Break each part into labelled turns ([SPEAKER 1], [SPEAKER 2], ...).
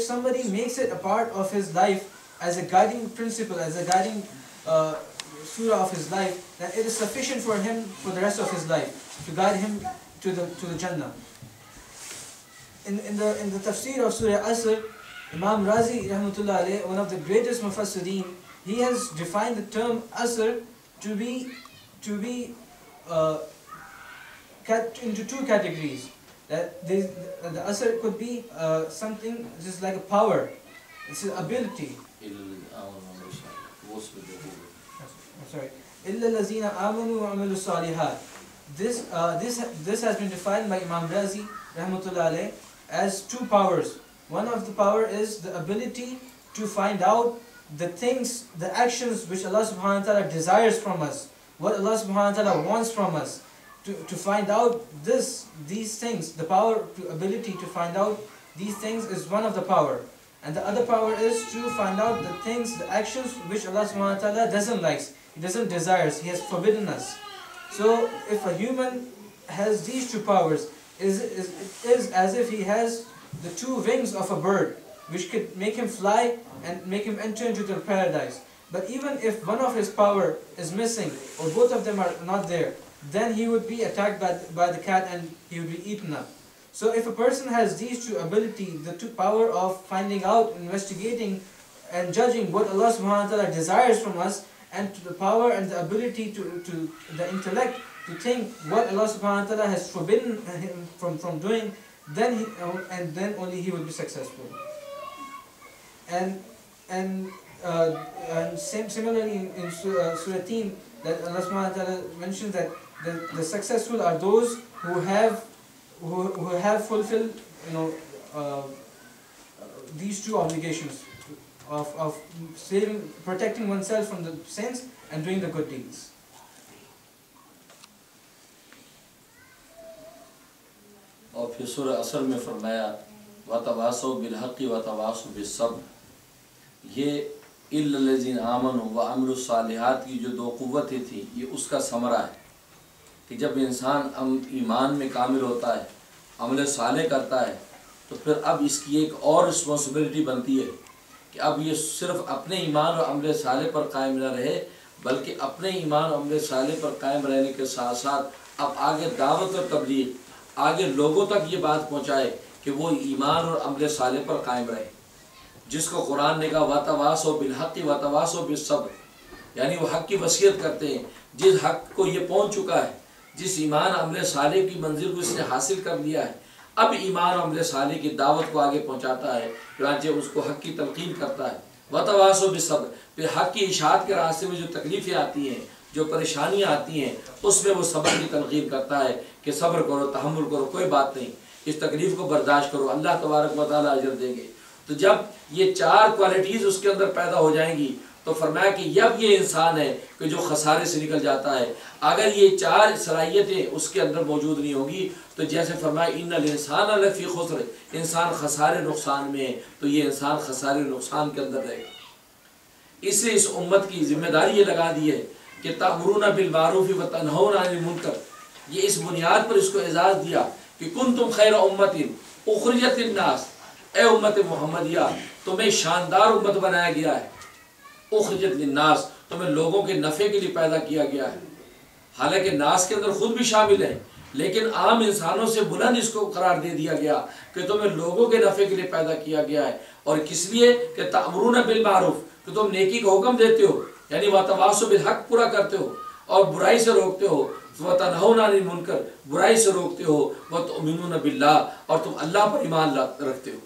[SPEAKER 1] somebody makes it a part of his life as a guiding principle, as a guiding surah of his life, then it is sufficient for him for the rest of his life to guide him to the Jannah. In the tafsir of Surah Asr, Imam Razi rahmatullah alayh, one of the greatest mufassirin, he has defined the term Asr to be into two categories. That the Asr could be something just like a power, it's an ability. This has been defined by Imam Razi rahmatullah alayh as two powers. One of the power is the ability to find out the things, the actions which Allah subhanahu wa ta'ala desires from us, what Allah subhanahu wa ta'ala wants from us. To find out these things, the power, ability to find out these things is one of the power. And the other power is to find out the things, the actions which Allah subhanahu wa ta'ala doesn't like, He doesn't desire, He has forbidden us. So if a human has these two powers, it is as if he has the two wings of a bird, which could make him fly and make him enter into the paradise. But even if one of his power is missing, or both of them are not there, then he would be attacked by the cat and he would be eaten up. So if a person has these two abilities, the two power of finding out, investigating and judging what Allah subhanahu wa ta'ala desires from us, and to the power and the ability to the intellect to think what Allah subhanahu wa ta'ala has forbidden him from doing, then only he will be successful. And similarly in Surah Teen, that Allah subhanahu wa ta'ala mentions that the successful are those who have fulfilled these two obligations of protecting oneself from the sins and doing the good deeds.
[SPEAKER 2] اور پھر سورہ اثر میں فرمایا وَتَوَاصَوْا بِالْحَقِّ وَتَوَاصَوْا بِالصَّبْرِ. یہ إِلَّا الَّذِينَ آمَنُوا وَعَمِلُوا الصَّالِحَاتِ کی جو دو قوتیں تھیں، یہ اس کا ثمرہ ہے کہ جب انسان ایمان میں کامل ہوتا ہے، عمل صالح کرتا ہے، تو پھر اب اس کی ایک اور رسپانسبلٹی بنتی ہے کہ اب یہ صرف اپنے ایمان اور عمل صالح پر قائم نہ رہے، بلکہ اپنے ایمان اور عمل صالح پر قائم رہنے کے ساتھ ساتھ اب آگے دعوت اور تبلیغ، آگے لوگوں تک یہ بات پہنچائے کہ وہ ایمان اور عمل صالح پر قائم رہے. جس کو قرآن نے کہا وَتَوَاصَوْا بِالْحَقِّ وَتَوَاصَوْا بِالصَّبْرِ، یعنی وہ حق کی وصیت کرتے ہیں. جس حق کو یہ پہنچ چکا ہے، جس ایمان عمل صالح کی منزل کو اس نے حاصل کر لیا ہے، اب ایمان و عمل صالح کی دعوت کو آگے پہنچاتا ہے، چنانچہ اس کو حق کی تلقین کرتا ہے. وَتَوَاصَوْا بِالصَّبْرِ، پھر حق کی اشاعت کے راستے میں جو تکلیفیں آتی ہیں، جو پریشانیاں آتی ہیں، اس میں وہ صبر کی تلقین کرتا ہے کہ صبر کرو، تحمل کرو، کوئی بات نہیں، اس تکلیف کو برداشت کرو، اللہ تبارک و تعالیٰ اجر دیں گے. تو جب یہ چار کوالٹیز اس کے اندر پیدا ہو جائیں گی تو فرمایا کہ اب یہ انسان ہے کہ جو خسارے سے نکل جاتا ہے. اگر یہ چار صلاحیتیں اس کے اندر موجود نہیں ہوگی تو جیسے فرمایا ان الانسان لفی خسر، انسان خسارے نقصان میں ہے، تو یہ انسان خسارے نقصان کے اندر رہے گا. اس سے اس امت کی ذمہ داری یہ لگا دی ہے کہ تأمرون بالمعروف وتنہون عن المنکر. یہ اس بنیاد پر اس کو اعزاز دیا کہ کنتم خیر امت اخرجت للناس، اے امت محمدیہ تمہیں شاندار امت بنایا گیا ہے. اخرجت للناس، تمہیں لوگوں کے نفع کے لیے پیدا کیا گیا ہے. حالانکہ ناس کے اندر خود بھی شامل ہیں، لیکن عام انسانوں سے بلند اس کو قرار دے دیا گیا کہ تمہیں لوگوں کے نفع کے لیے پیدا کیا گیا ہے. اور کس لیے کہ تأمرون بالمعروف، کہ تم نیکی کا حکم دیتے ہو، یعنی وَتَوَاصَوْا بِالْحَقِّ پورا کرتے ہو اور برائی سے روکتے ہو، وَتَنْہَوْنَ عَنِ الْمُنْکَرِ برائی سے روکتے ہو، وَتُؤْمِنُونَ بِاللَّهِ اور تم اللہ پر ایمان رکھتے ہو.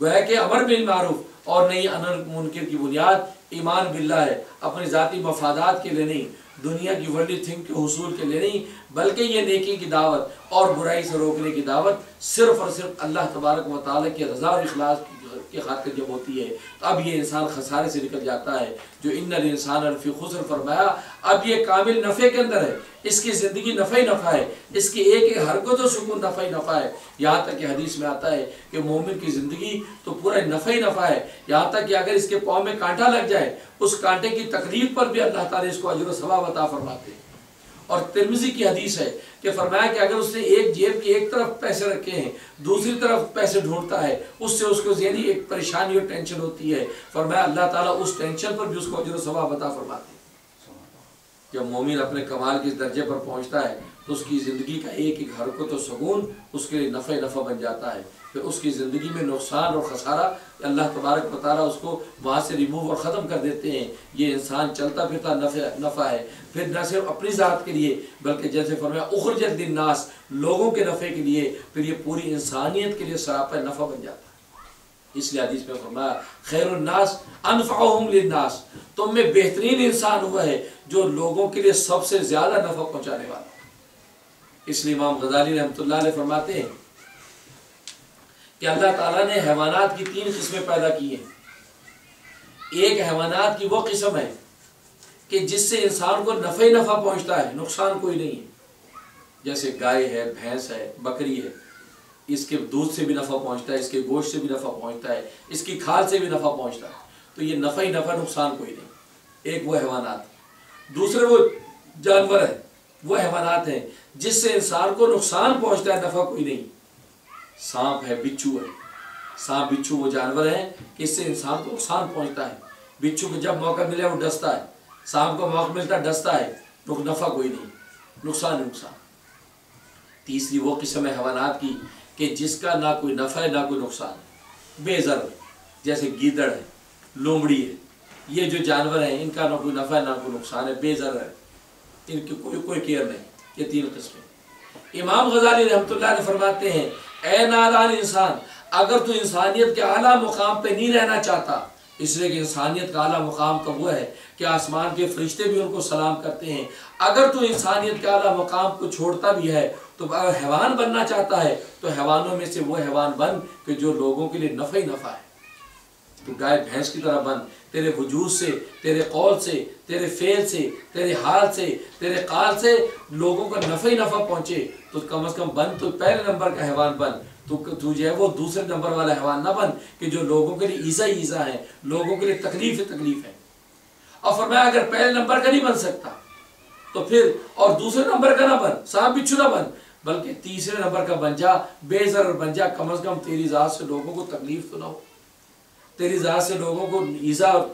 [SPEAKER 2] گویا کہ امر بالمعروف اور نہیں عن المنکر کی بنیاد ایمان باللہ ہے. اپنی ذاتی مفادات کے لیے نہیں، دنیا کی ورلڈلی تھنگ کے حصول کے لیے نہیں، بلکہ یہ نیکی کی دعوت اور برائی سے روکنے کی دعوت صرف اور صرف اللہ تبارک و تعالیٰ کی رضا اور اخلاص کی خاطر جب ہوتی ہے تو اب یہ انسان خسارے سے نکل جاتا ہے. جو ان الانسان لفی خسر فرمایا، اب یہ کامل نفع کے اندر ہے، اس کی زندگی نفع ہی نفع ہے، اس کی ایک ایک حرکت و سکون نفع ہی نفع ہے. یہاں تک کہ حدیث میں آتا ہے کہ مومن کی زندگی تو پورا نفع ہی نفع ہے، یہاں تک کہ اگر اس کے پاؤں میں کانٹا لگ جائے، اس کانٹے کی تکلیف پر بھی اللہ تعالیٰ اس کو اجر و ثواب عطا فرماتے ہیں. اور ترمذی کی حدیث ہے کہ فرمایا کہ اگر اس نے ایک جیب کی ایک طرف پیسے رکھے ہیں دوسری طرف پیسے ڈھونڈتا ہے اس سے اس کو ذہنی ایک پریشانی اور ٹینشن ہوتی ہے، فرمایا اللہ تعالیٰ اس ٹینشن پر بھی اس کو اجر و ثواب عطا فرماتے ہیں۔ جب مومن اپنے کمال کے درجے پر پہنچتا ہے تو اس کی زندگی کا ایک ایک حرکت و سکون اس کے لیے نفع بن جاتا ہے، پھر اس کی زندگی میں نقصان اور خسارہ اللہ تبارک و تعالیٰ اس کو وہاں سے ریموو اور ختم کر دیتے ہیں۔ یہ انسان چلتا پھرتا نفع ہے، پھر نہ صرف اپنی ذات کے لیے بلکہ جیسے فرمایا اخرجت للناس، لوگوں کے نفع کے لیے، پھر یہ پوری انسانیت کے لیے سراپا نفع بن جاتا ہے۔ اس لیے حدیث میں فرمایا خیر الناس انفعهم للناس، تم میں بہترین انسان ہوا ہے جو لوگوں کے لیے سب سے زیادہ نفع پہنچانے والا۔ اس لیے امام غزالی رحمۃ اللہ علیہ فرماتے ہیں کہ اللہ تعالیٰ نے حیوانات کی 3 قسمیں پیدا کی ہیں۔ ایک حیوانات کی وہ قسم ہے کہ جس سے انسان کو نفع پہنچتا ہے، نقصان کوئی نہیں ہے، جیسے گائے ہے، بھینس ہے، بکری ہے، اس کے دودھ سے بھی نفع پہنچتا ہے، اس کے گوشت سے بھی نفع پہنچتا ہے، اس کی کھال سے بھی نفع پہنچتا ہے، تو یہ نفع ہی نفع، نقصان کوئی نہیں۔ ایک وہ حیوانات، دوسرے وہ جانور ہیں، وہ حیوانات ہیں جس سے انسان کو نقصان پہنچتا ہے، نفع کوئی نہیں۔ سانپ ہے، بچھو ہے، سانپ بچھو وہ جانور ہیں کہ اس سے انسان کو نقصان پہنچتا ہے، بچھو کو جب موقع ملے وہ ڈستا ہے، سانپ کو موقع ملتا ہے ڈستا ہے، نفع کوئی نہیں، نقصان نقصان۔ تیسری وہ قسم ہے حیوانات کی کہ جس کا نہ کوئی نفع ہے نہ کوئی نقصان ہے، بے ضرر، جیسے گیدڑ ہے، لومڑی ہے، یہ جو جانور ہیں ان کا نہ کوئی نفع ہے نہ کوئی نقصان ہے، بے ضرر ہے، ان کی کوئی کیئر نہیں۔ یہ 3 قسمیں۔ امام غزالی رحمۃ اللہ علیہ فرماتے ہیں اے نادان انسان، اگر تو انسانیت کے اعلیٰ مقام پہ نہیں رہنا چاہتا، اس لیے کہ انسانیت کا اعلیٰ مقام تو وہ ہے کہ آسمان کے فرشتے بھی ان کو سلام کرتے ہیں، اگر تو انسانیت کے اعلیٰ مقام کو چھوڑتا بھی ہے تو اگر حیوان بننا چاہتا ہے تو حیوانوں میں سے وہ حیوان بن کہ جو لوگوں کے لیے نفع ہی نفع ہے۔ تو گائے بھینس کی طرح بن، تیرے وجود سے، تیرے قول سے، تیرے فعل سے، تیرے حال سے، تیرے قال سے لوگوں کو نفع ہی نفع پہنچے، تو کم از کم بن تو پہلے نمبر کا حیوان بن، تو جو ہے وہ دوسرے نمبر والا حیوان نہ بن کہ جو لوگوں کے لیے ایزا ہی ایزا ہے، لوگوں کے لیے تکلیف ہی تکلیف ہے۔ اور فرمایا اگر پہلے نمبر کا نہیں بن سکتا تو پھر اور دوسرے نمبر کا نہ بن، سانپ بچھو نہ بن، بلکہ تیسرے نمبر کا بن جا، بے ضرر بن جا، کم از کم تیری ذات سے لوگوں کو تکلیف تو نہ ہو، تیری ذات سے لوگوں کو ایزا اور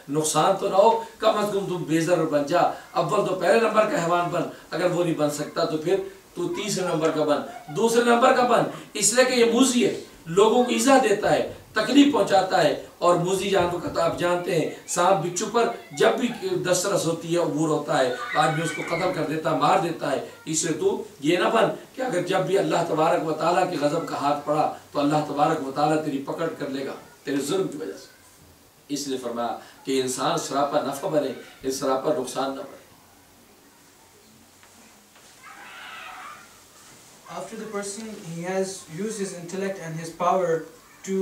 [SPEAKER 2] نقصان تو نہ ہو، کم از کم تم بے ضرر بن جا۔ اول تو پہلے نمبر کا حیوان بن، اگر وہ نہیں بن سکتا تو پھر تو تیسرے نمبر کا بن، دوسرے نمبر کا بن، اس لیے کہ یہ موذی ہے، لوگوں کو ایزا دیتا ہے، تکلیف پہنچاتا ہے، اور موذی جانور کا تو آپ جانتے ہیں سانپ بچھو پر جب بھی دسترس ہوتی ہے، عبور ہوتا ہے، آدمی اس کو قتل کر دیتا ہے، مار دیتا ہے۔ اس لیے تو یہ نہ بن کہ اگر جب بھی اللہ تبارک و تعالیٰ کے غضب کا ہاتھ پڑا تو اللہ تبارک و تعالیٰ تیری پکڑ کر لے گا تیرے ظلم کی وجہ سے۔ اس لیے فرمایا کہ انسان سراپا نفع بنے، اس سراپا نقصان نہ بنے۔
[SPEAKER 1] After the person, he has used his intellect and his power to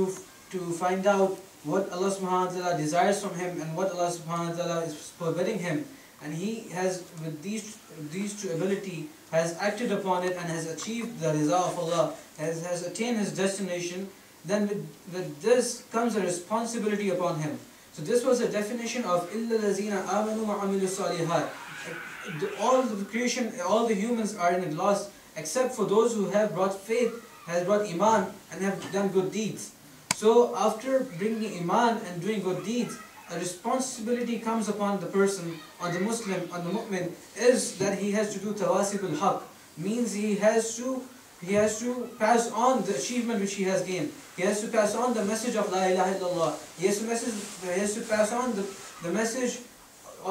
[SPEAKER 1] find out what Allah subhanahu wa ta'ala desires from him and what Allah subhanahu wa ta'ala is forbidding him, and he has with these 2 ability has acted upon it and has achieved the riza of Allah, has attained his destination, then with this comes a responsibility upon him. So this was the definition of illa lazina amanu wa amilu salihat. All the creation, all the humans are in a loss except for those who have brought faith, has brought iman and have done good deeds. So after bringing iman and doing good deeds, a responsibility comes upon the person, on the Muslim, on the mu'min, is that he has to do tawasib al-haq, means he has to pass on the achievement which he has gained. He has to pass on the message of La ilaha illallah. He has to pass on the message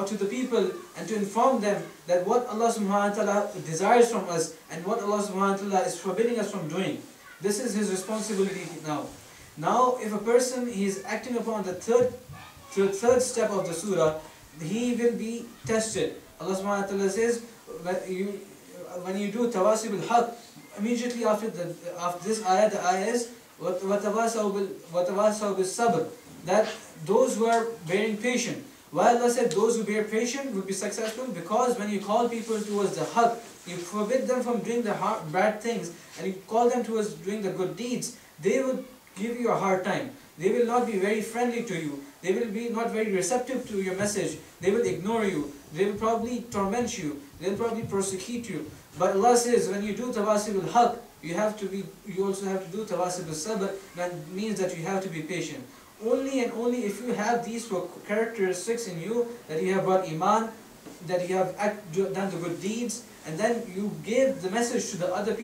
[SPEAKER 1] to the people and to inform them that what Allah subhanahu wa ta'ala desires from us and what Allah subhanahu wa ta'ala is forbidding us from doing. This is his responsibility now. Now if a person is acting upon the third step of the surah, he will be tested. Allah subhanahu wa ta'ala says when you do tawasib al-haq, immediately after this ayah, the ayah is وَتَوَاسَوْا بِالصَّبْرِ, that those who are bearing patience. Why Allah said those who bear patience will be successful? Because when you call people towards the haq, you forbid them from doing the bad things and you call them towards doing the good deeds, they would give you a hard time. They will not be very friendly to you. They will be not very receptive to your message. They will ignore you. They will probably torment you. They will probably persecute you. But Allah says, when you do tawasib al-haq, you also have to do tawasib al-sabr. That means that you have to be patient. Only and only if you have these four characteristics in you, that you have brought iman, that you have done the good deeds, and then you give the message to the other people.